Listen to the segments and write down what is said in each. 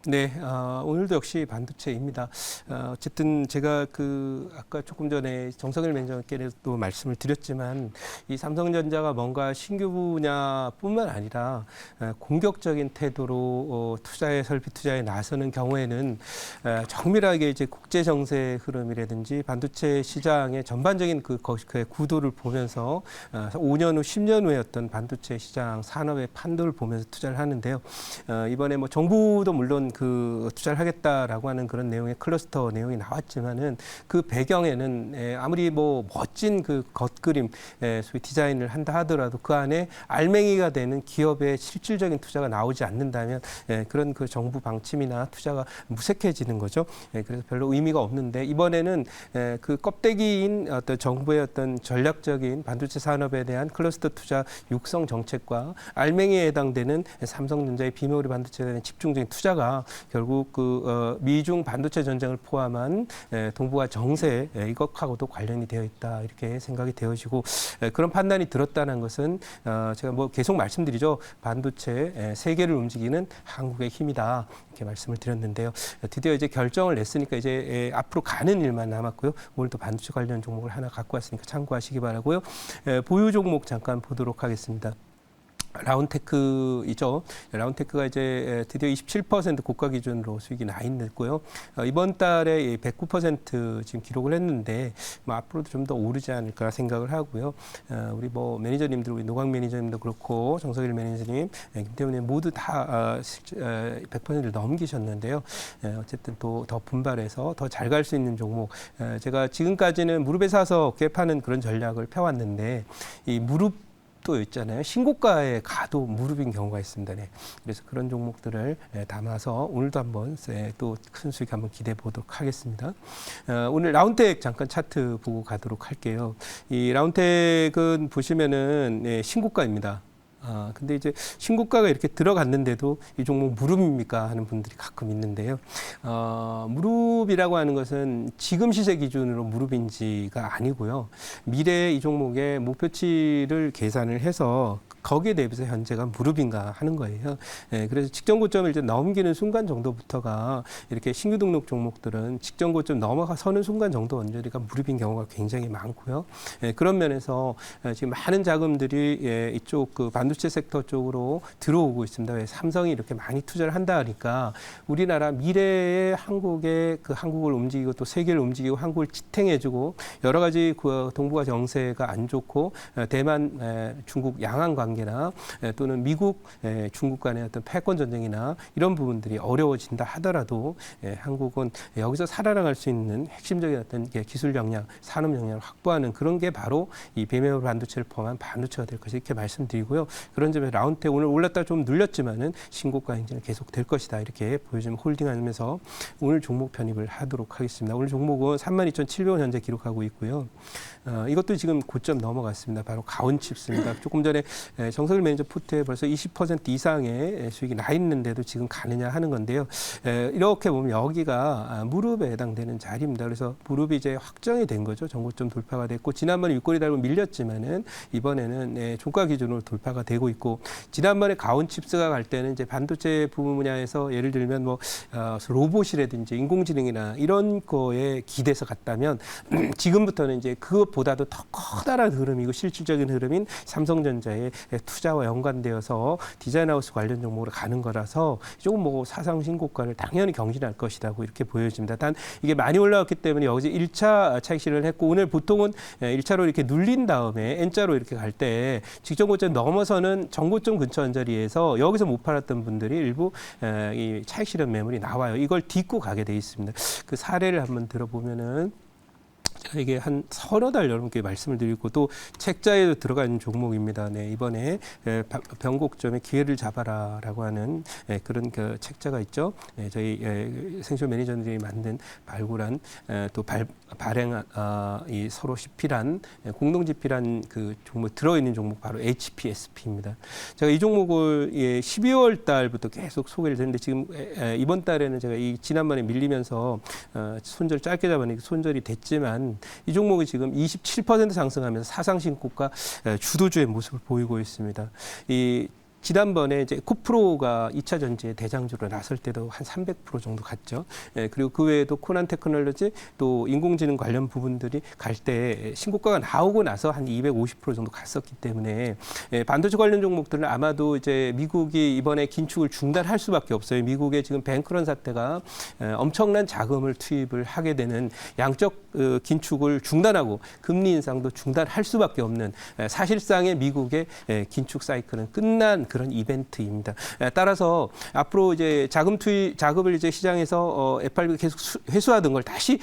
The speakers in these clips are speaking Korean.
네, 오늘도 역시 반도체입니다. 어쨌든 제가 아까 조금 전에 정성일 매니저께도 말씀을 드렸지만 이 삼성전자가 뭔가 신규 분야뿐만 아니라 공격적인 태도로 설비 투자에 나서는 경우에는 정밀하게 이제 국제 정세 흐름이라든지 반도체 시장의 전반적인 그 구도를 보면서 5년 후, 10년 후의 어떤 반도체 시장 산업의 판도를 보면서 투자를 하는데요. 이번에 뭐 정부도 물론 투자를 하겠다라고 하는 그런 내용의 클러스터 내용이 나왔지만은 그 배경에는 아무리 뭐 멋진 그 겉그림, 소위 디자인을 한다 하더라도 그 안에 알맹이가 되는 기업의 실질적인 투자가 나오지 않는다면 그런 그 정부 방침이나 투자가 무색해지는 거죠. 그래서 별로 의미가 없는데 이번에는 그 껍데기인 어떤 정부의 어떤 전략적인 반도체 산업에 대한 클러스터 투자 육성 정책과 알맹이에 해당되는 삼성전자의 비메모리 반도체에 대한 집중적인 투자가 결국 미중 반도체 전쟁을 포함한 동북아 정세 이것하고도 관련이 되어 있다 이렇게 생각이 되어지고 그런 판단이 들었다는 것은 제가 뭐 계속 말씀드리죠. 반도체 세계를 움직이는 한국의 힘이다 이렇게 말씀을 드렸는데요. 드디어 이제 결정을 냈으니까 이제 앞으로 가는 일만 남았고요. 오늘도 반도체 관련 종목을 하나 갖고 왔으니까 참고하시기 바라고요. 보유 종목 잠깐 보도록 하겠습니다. 라운테크이죠. 라운테크가 이제 드디어 27% 고가 기준으로 수익이 나 있고요. 이번 달에 109% 지금 기록을 했는데 뭐 앞으로도 좀 더 오르지 않을까 생각을 하고요. 우리 뭐 매니저님들, 우리 노광 매니저님도 그렇고 정석일 매니저님, 김태훈님 모두 다 100%를 넘기셨는데요. 어쨌든 또 더 분발해서 더 잘 갈 수 있는 종목. 제가 지금까지는 무릎에 사서 갭하는 그런 전략을 펴왔는데 이 무릎 또 있잖아요. 신고가에 가도 무릎인 경우가 있습니다. 네. 그래서 그런 종목들을 담아서 오늘도 한번 또 큰 수익 한번 기대해 보도록 하겠습니다. 오늘 라운텍 잠깐 차트 보고 가도록 할게요. 이 라운텍은 보시면은 신고가입니다. 근데 이제 신고가가 이렇게 들어갔는데도 이 종목 무릎입니까 하는 분들이 가끔 있는데요. 무릎이라고 하는 것은 지금 시세 기준으로 무릎인지가 아니고요. 미래의 이 종목의 목표치를 계산을 해서 거기에 대비해서 현재가 무릎인가 하는 거예요. 그래서 직전 고점을 이제 넘기는 순간 정도부터가 이렇게 신규 등록 종목들은 직전 고점 넘어서는 순간 정도 언저리가 무릎인 경우가 굉장히 많고요. 그런 면에서 지금 많은 자금들이 이쪽 그 반도체 섹터 쪽으로 들어오고 있습니다. 왜 삼성이 이렇게 많이 투자를 한다 하니까 우리나라 미래의 한국의 그 한국을 움직이고 또 세계를 움직이고 한국을 지탱해주고 여러 가지 그 동북아 정세가 안 좋고 대만, 중국 양안 관계나 또는 미국, 중국 간의 어떤 패권 전쟁이나 이런 부분들이 어려워진다 하더라도 한국은 여기서 살아나갈 수 있는 핵심적인 어떤 기술 역량, 산업 역량을 확보하는 그런 게 바로 이 비메모리 반도체를 포함한 반도체가 될 것이 이렇게 말씀드리고요. 그런 점에서 라운텍 오늘 올랐다 좀 눌렸지만은 신고가 행진은 계속 될 것이다 이렇게 보여주면 홀딩하면서 오늘 종목 편입을 하도록 하겠습니다. 오늘 종목은 32,700원 현재 기록하고 있고요. 이것도 지금 고점 넘어갔습니다. 바로 가온칩스입니다. 조금 전에 정석일 매니저 포트에 벌써 20% 이상의 수익이 나 있는데도 지금 가느냐 하는 건데요. 이렇게 보면 여기가 무릎에 해당되는 자리입니다. 그래서 무릎이 이제 확정이 된 거죠. 전고점 돌파가 됐고 지난번에 윗꼬리 달고 밀렸지만은 이번에는 종가 기준으로 돌파가 되고 있고 지난번에 가온칩스가 갈 때는 이제 반도체 부분 분야에서 예를 들면 뭐 로봇이라든지 인공지능이나 이런 거에 기대서 갔다면 지금부터는 이제 그것보다도 더 커다란 흐름이고 실질적인 흐름인 삼성전자의 투자와 연관되어서 디자인하우스 관련 종목으로 가는 거라서 조금 뭐 사상 신고가를 당연히 경신할 것이라고 이렇게 보여집니다. 단 이게 많이 올라왔기 때문에 여기서 1차 차익 실현을 했고 오늘 보통은 1차로 이렇게 눌린 다음에 N자로 이렇게 갈 때 직전 고점 넘어서는 전고점 근처 언저리에서 여기서 못 팔았던 분들이 일부 이 차익 실현 매물이 나와요. 이걸 딛고 가게 돼 있습니다. 그 사례를 한번 들어보면은 제가 이게 한 서너 달 여러분께 말씀을 드리고 또 책자에도 들어가 있는 종목입니다. 네, 이번에 변곡점에 기회를 잡아라라고 하는 그런 그 책자가 있죠. 저희 생쇼 매니저들이 만든 발굴한 또 발행한 이 서로 집필한 공동 집필한 그 종목 들어있는 종목 바로 HPSP입니다. 제가 이 종목을 12월 달부터 계속 소개를 드렸는데 지금 이번 달에는 제가 이 지난번에 밀리면서 손절 짧게 잡았는데 손절이 됐지만 이 종목이 지금 27% 상승하면서 사상 신고가 주도주의 모습을 보이고 있습니다. 이 지난번에 이제 에코프로가 2차 전지의 대장주로 나설 때도 한 300% 정도 갔죠. 그리고 그 외에도 코난 테크놀로지 또 인공지능 관련 부분들이 갈 때 신고가가 나오고 나서 한 250% 정도 갔었기 때문에 반도체 관련 종목들은 아마도 이제 미국이 이번에 긴축을 중단할 수밖에 없어요. 미국의 지금 뱅크런 사태가 엄청난 자금을 투입을 하게 되는 양적 긴축을 중단하고 금리 인상도 중단할 수밖에 없는 사실상의 미국의 긴축 사이클은 끝난 그런 이벤트입니다. 따라서 앞으로 이제 자금을 이제 시장에서 FRB 계속 회수하던 걸 다시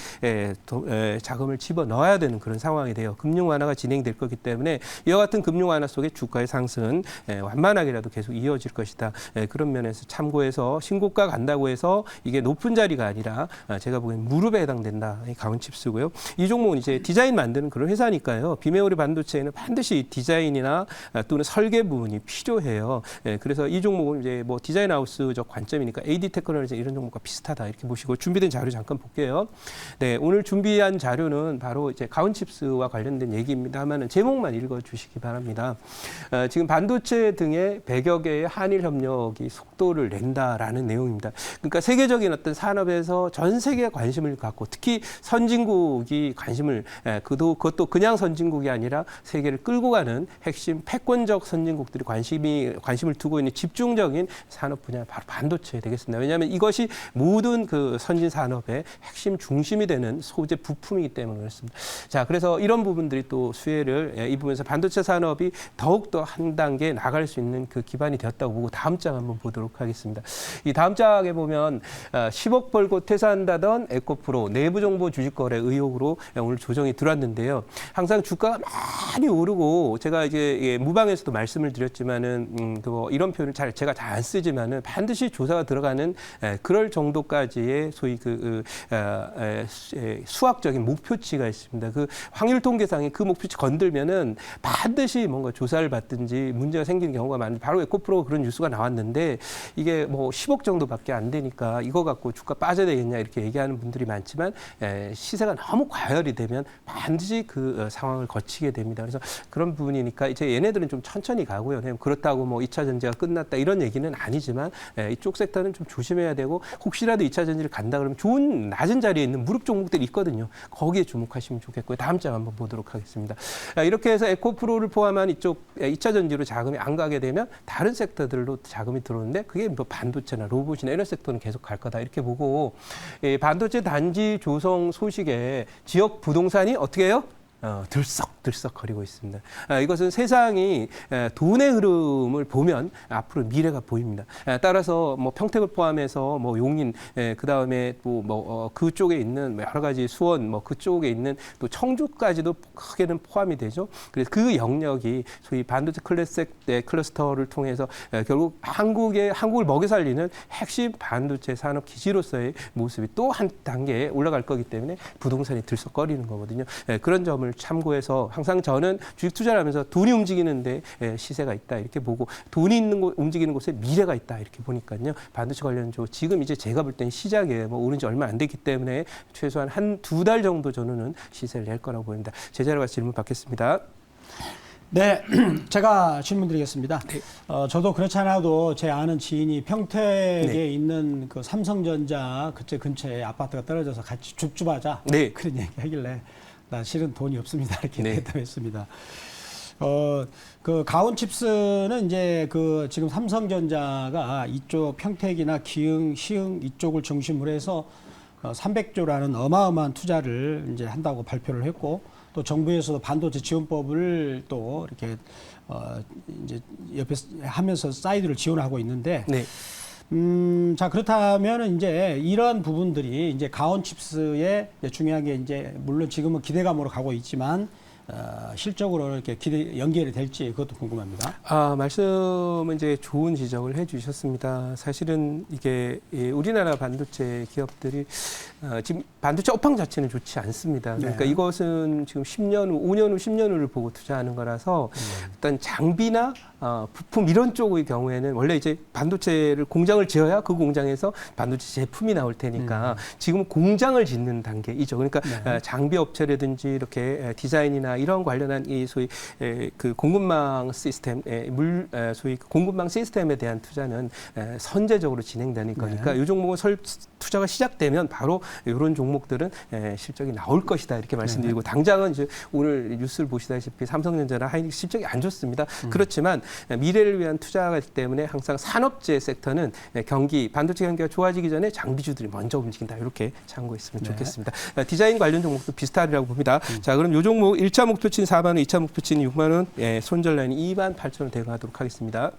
자금을 집어 넣어야 되는 그런 상황이 돼요. 금융 완화가 진행될 거기 때문에 이와 같은 금융 완화 속에 주가의 상승은 완만하게라도 계속 이어질 것이다. 그런 면에서 참고해서 신고가 간다고 해서 이게 높은 자리가 아니라 제가 보기엔 무릎에 해당된다. 가온칩스고요. 이 종목은 이제 디자인 만드는 그런 회사니까요. 비메모리 반도체에는 반드시 디자인이나 또는 설계 부분이 필요해요. 그래서 이 종목은 이제 뭐 디자인 하우스적 관점이니까 AD 테크놀로지 이런 종목과 비슷하다 이렇게 보시고 준비된 자료 잠깐 볼게요. 네, 오늘 준비한 자료는 바로 이제 가온칩스와 관련된 얘기입니다만은 제목만 읽어주시기 바랍니다. 지금 반도체 등의 100여 개의 한일 협력이 속도를 낸다라는 내용입니다. 그러니까 세계적인 어떤 산업에서 전 세계가 관심을 갖고 특히 선진국이 관심을 그것도 그냥 선진국이 아니라 세계를 끌고 가는 핵심 패권적 선진국들이 관심을 두고 있는 집중적인 산업 분야 바로 반도체 되겠습니다. 왜냐하면 이것이 모든 그 선진 산업의 핵심 중심이 되는 소재 부품이기 때문에 그렇습니다. 자, 그래서 이런 부분들이 또 수혜를 이 부분에서 반도체 산업이 더욱더 한 단계 나갈 수 있는 그 기반이 되었다고 보고 다음 장 한번 보도록 하겠습니다. 이 다음 장에 보면 10억 벌고 퇴사한다던 에코프로 내부 정보 주식 거래 의혹으로 오늘 조정이 들어왔는데요. 항상 주가가 많이 오르고 제가 이제 무방에서도 말씀을 드렸지만은 이런 표현을 제가 잘 안 쓰지만은 반드시 조사가 들어가는 그럴 정도까지의 소위 수학적인 목표치가 있습니다. 그 확률 통계상에 그 목표치 건들면은 반드시 뭔가 조사를 받든지 문제가 생기는 경우가 많은데 바로 에코프로 그런 뉴스가 나왔는데 이게 뭐 10억 정도밖에 안 되니까 이거 갖고 주가 빠져야 되겠냐 이렇게 얘기하는 분들이 많지만 시세가 너무 과열이 되면 반드시 그 상황을 거치게 됩니다. 그래서 그런 부분이니까 이제 얘네들은 좀 천천히 가고요. 그렇다고 뭐 2차 전지가 끝났다 이런 얘기는 아니지만 이쪽 섹터는 좀 조심해야 되고 혹시라도 2차 전지를 간다 그러면 좋은 낮은 자리에 있는 무릎 종목들이 있거든요. 거기에 주목하시면 좋겠고요. 다음 장 한번 보도록 하겠습니다. 이렇게 해서 에코프로를 포함한 이쪽 2차 전지로 자금이 안 가게 되면 다른 섹터들로 자금이 들어오는데 그게 뭐 반도체나 로봇이나 이런 섹터는 계속 갈 거다 이렇게 보고 반도체 단지 조성 소식에 지역 부동산이 어떻게 해요? 들썩들썩거리고 있습니다. 이것은 세상이 돈의 흐름을 보면 앞으로 미래가 보입니다. 따라서 뭐 평택을 포함해서 뭐 용인, 그 다음에 또 뭐 그쪽에 있는 여러 가지 수원, 뭐 그쪽에 있는 또 청주까지도 크게는 포함이 되죠. 그래서 그 영역이 소위 반도체 클러스터를 통해서 결국 한국을 먹여 살리는 핵심 반도체 산업 기지로서의 모습이 또 한 단계 올라갈 거기 때문에 부동산이 들썩거리는 거거든요. 그런 점을 참고해서 항상 저는 주식 투자를 하면서 돈이 움직이는데 시세가 있다 이렇게 보고 돈이 움직이는 곳에 미래가 있다 이렇게 보니까요. 반도체 관련주 지금 이제 제가 볼 땐 시작이에요. 뭐 오른 지 얼마 안 됐기 때문에 최소한 한 2달 정도 저는 시세를 낼 거라고 보입니다. 제자로 가서 질문 받겠습니다. 네, 제가 질문 드리겠습니다. 네. 저도 그렇지 않아도 제 아는 지인이 평택에 네. 있는 그 삼성전자 그쪽 근처에 아파트가 떨어져서 같이 줍줍하자 네. 그런 얘기 하길래 나 실은 돈이 없습니다 이렇게 네. 대답했습니다. 그 가온칩스는 이제 그 지금 삼성전자가 이쪽 평택이나 기흥, 시흥 이쪽을 중심으로 해서 300조라는 어마어마한 투자를 이제 한다고 발표를 했고 또 정부에서도 반도체 지원법을 또 이렇게 이제 옆에 하면서 사이드를 지원하고 있는데 네. 자, 그렇다면 이제 이런 부분들이 이제 가온칩스의 중요한 게 이제 물론 지금은 기대감으로 가고 있지만 실적으로 이렇게 연결이 될지 그것도 궁금합니다. 말씀은 이제 좋은 지적을 해주셨습니다. 사실은 이게 우리나라 반도체 기업들이 지금 반도체 업황 자체는 좋지 않습니다. 그러니까 네. 이것은 지금 10년 후, 5년 후, 10년 후를 보고 투자하는 거라서 일단 장비나 부품 이런 쪽의 경우에는 원래 이제 반도체를 공장을 지어야 그 공장에서 반도체 제품이 나올 테니까 지금 공장을 짓는 단계이죠. 그러니까 네. 장비 업체라든지 이렇게 디자인이나 전략이나 이런 관련한 이 소위 그 공급망 시스템, 소위 공급망 시스템에 대한 투자는 선제적으로 진행되는 거니까 이 종목은 투자가 시작되면 바로 이런 종목들은 실적이 나올 것이다 이렇게 말씀드리고 당장은 이제 오늘 뉴스를 보시다시피 삼성전자나 하이닉스 실적이 안 좋습니다. 그렇지만 미래를 위한 투자가 있기 때문에 항상 산업재 섹터는 반도체 경기가 좋아지기 전에 장비주들이 먼저 움직인다 이렇게 참고했으면 좋겠습니다. 디자인 관련 종목도 비슷하리라고 봅니다. 자, 그럼 이 종목 1차 목표치는 4만 원, 2차 목표치는 6만 원, 손절 라인이 2만 8천 원 대응하도록 하겠습니다.